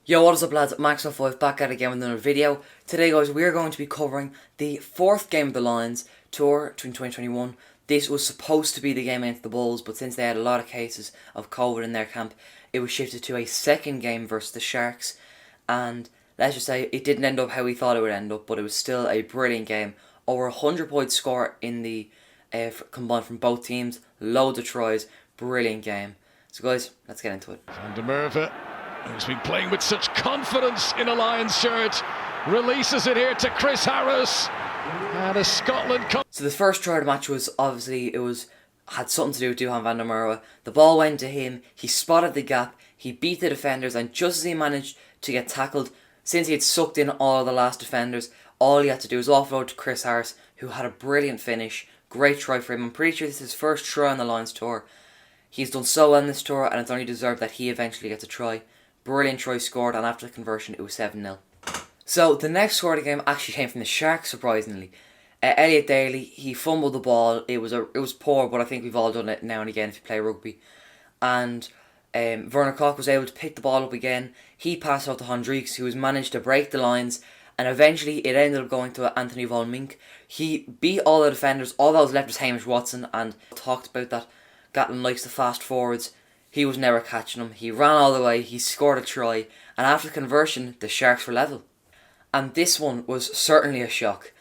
Yo, what is up lads, Max05 back at it again with another video. Today guys, we are going to be covering the fourth game of the Lions Tour 2021. This was supposed to be the game against the Bulls, but since they had a lot of cases of COVID in their camp, it was shifted to a second game versus the Sharks. And let's just say, it didn't end up how we thought it would end up, but it was still a brilliant game. Over 100 points score in the combined from both teams, loads of tries, brilliant game. So guys, let's get into it. Van der Merwe, who's been playing with such confidence in a Lions shirt, releases it here to Chris Harris, and a Scotland Cup. So the first try of the match was obviously, had something to do with Duhan van der Merwe. The ball went to him, he spotted the gap, he beat the defenders, and just as he managed to get tackled, since he had sucked in all the last defenders, all he had to do was offload to Chris Harris, who had a brilliant finish. Great try for him. I'm pretty sure this is his first try on the Lions Tour. He's done so well in this tour, and it's only deserved that he eventually gets a try. Brilliant try scored, and after the conversion it was 7-0. So the next score of the game actually came from the Sharks, surprisingly. Elliot Daly, he fumbled the ball. It was poor, but I think we've all done it now and again if you play rugby. And Werner Koch was able to pick the ball up again. He passed out to Hendricks, who was managed to break the lines, and eventually it ended up going to Anthony Von Mink. He beat all the defenders. All that was left was Hamish Watson, and talked about that. Gatland likes the fast forwards. He was never catching him. He ran all the way, he scored a try, and after the conversion, the Sharks were level. And this one was certainly a shock.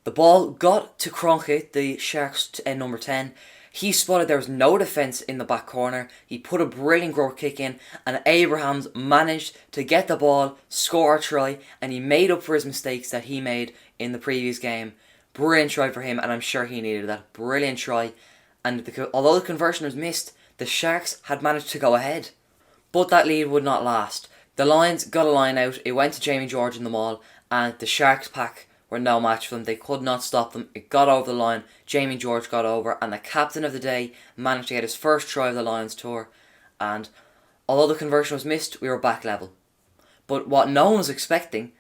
The ball got to Kroenke, the Sharks number 10. He spotted there was no defence in the back corner. He put a brilliant grower kick in, and Abrahams managed to get the ball, score a try, and he made up for his mistakes that he made in the previous game. Brilliant try for him, and I'm sure he needed that. Brilliant try. And although the conversion was missed, the Sharks had managed to go ahead. But that lead would not last. The Lions got a line out, it went to Jamie George in the maul, and the Sharks pack were no match for them. They could not stop them. It got over the line, Jamie George got over, and the captain of the day managed to get his first try of the Lions Tour. And although the conversion was missed, we were back level. But what no one was expecting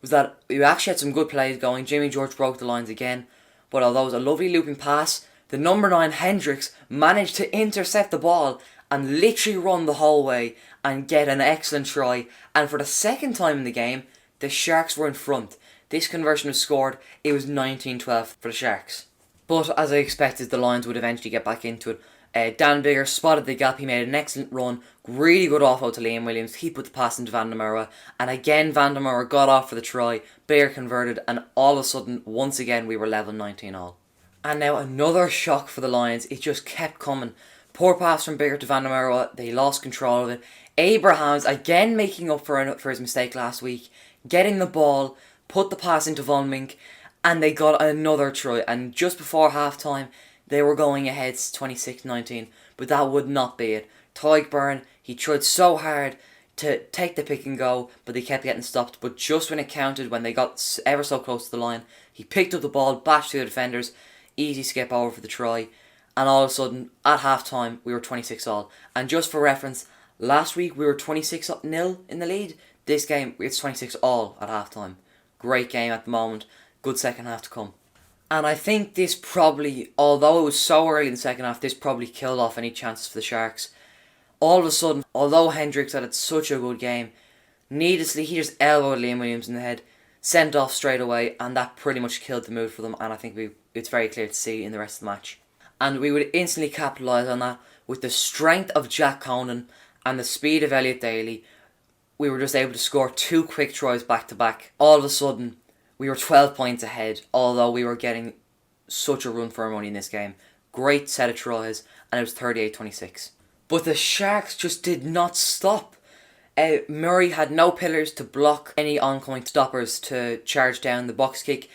was that we actually had some good plays going. Jamie George broke the lines again, but although it was a lovely looping pass, the number 9 Hendricks managed to intercept the ball and literally run the whole way and get an excellent try. And for the second time in the game, the Sharks were in front. This conversion was scored. It was 19-12 for the Sharks. But as I expected, the Lions would eventually get back into it. Dan Biggar spotted the gap. He made an excellent run. Really good offload to Liam Williams. He put the pass into Van der Merwe. And again, Van der Merwe got off for the try. Biggar converted. And all of a sudden, once again, we were level 19-all. And now another shock for the Lions. It just kept coming. Poor pass from Biggar to Van der Merwe. They lost control of it. Abrahams again making up for his mistake last week. Getting the ball. Put the pass into Von Mink. And they got another try. And just before half time, they were going ahead 26-19. But that would not be it. Tyke Byrne, he tried so hard to take the pick and go, but they kept getting stopped. But just when it counted, when they got ever so close to the line, he picked up the ball, bashed through the defenders. Easy skip over for the try, and all of a sudden at half time we were 26-all. And just for reference, last week we were 26-0 in the lead. This game it's 26-all at half time. Great game at the moment, good second half to come. And I think this probably, although it was so early in the second half, this probably killed off any chances for the Sharks. All of a sudden, although Hendricks had such a good game, needlessly he just elbowed Liam Williams in the head, sent off straight away, and that pretty much killed the mood for them. And I think it's very clear to see in the rest of the match. And we would instantly capitalise on that with the strength of Jack Conan and the speed of Elliot Daly. We were just able to score 2 quick tries back to back. All of a sudden, we were 12 points ahead, although we were getting such a run for our money in this game. Great set of tries, and it was 38-26. But the Sharks just did not stop. Murray had no pillars to block any oncoming stoppers to charge down the box kick.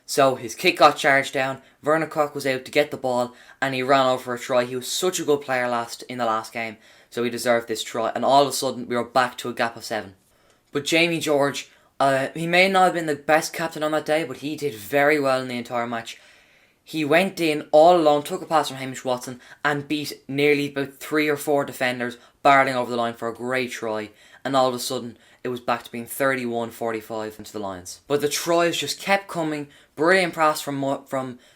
So his kick got charged down, Werner Koch was able to get the ball, and he ran over for a try. He was such a good player in the last game, so he deserved this try. And all of a sudden, we were back to a gap of 7. But Jamie George, he may not have been the best captain on that day, but he did very well in the entire match. He went in all alone, took a pass from Hamish Watson, and beat nearly about 3 or 4 defenders, barreling over the line for a great try. And all of a sudden, it was back to being 31-45 into the Lions. But the tries just kept coming. Brilliant pass from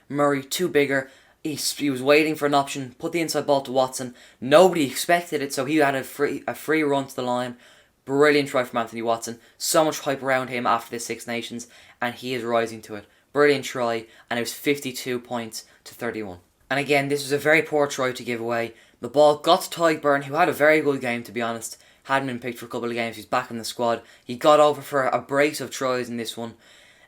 Murray to Biggar. He was waiting for an option, put the inside ball to Watson. Nobody expected it, so he had a free run to the line. Brilliant try from Anthony Watson. So much hype around him after the Six Nations, and he is rising to it. Brilliant try, and it was 52 points to 31. And again, this was a very poor try to give away. The ball got to Tadhg Beirne, who had a very good game, to be honest. Hadn't been picked for a couple of games. He's back in the squad. He got over for a brace of tries in this one.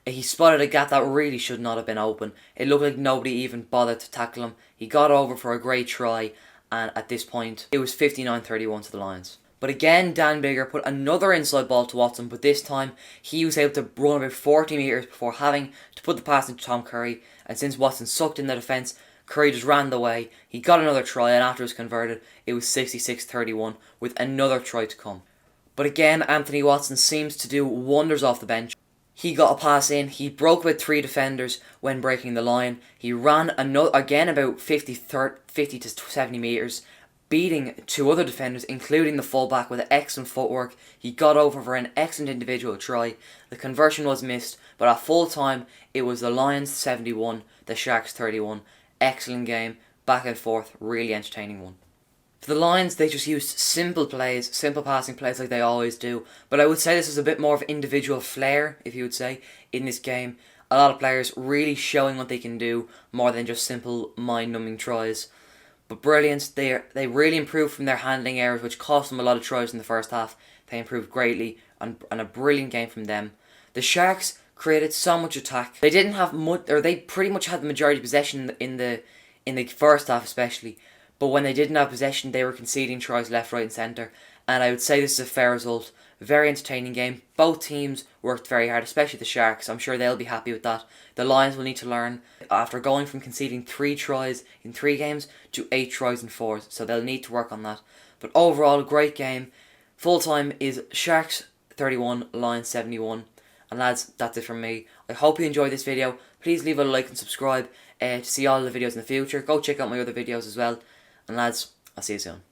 He spotted a gap that really should not have been open. It looked like nobody even bothered to tackle him. He got over for a great try, and at this point, it was 59-31 to the Lions. But again, Dan Biggar put another inside ball to Watson, but this time he was able to run about 40 metres before having to put the pass into Tom Curry. And since Watson sucked in the defence, Curry just ran the way. He got another try, and after it was converted, it was 66-31 with another try to come. But again, Anthony Watson seems to do wonders off the bench. He got a pass in. He broke about 3 defenders when breaking the line. He ran again about 50 to 70 metres, beating 2 other defenders, including the fullback, with excellent footwork. He got over for an excellent individual try. The conversion was missed, but at full time, it was the Lions 71, the Sharks 31. Excellent game, back and forth, really entertaining one. For the Lions, they just used simple plays, simple passing plays like they always do. But I would say this was a bit more of individual flair, if you would say, in this game. A lot of players really showing what they can do more than just simple mind-numbing tries. But brilliant, they really improved from their handling errors, which cost them a lot of tries in the first half. They improved greatly, and a brilliant game from them. The Sharks created so much attack. They didn't have much, or they pretty much had the majority of possession in the first half especially. But when they didn't have possession, they were conceding tries left, right and centre. And I would say this is a fair result. Very entertaining game. Both teams worked very hard, especially the Sharks. I'm sure they'll be happy with that. The Lions will need to learn after going from conceding 3 tries in 3 games to 8 tries in 4. So they'll need to work on that. But overall, great game. Full time is Sharks 31, Lions 71. And lads, that's it from me. I hope you enjoyed this video. Please leave a like and subscribe to see all the videos in the future. Go check out my other videos as well. And lads, I'll see you soon.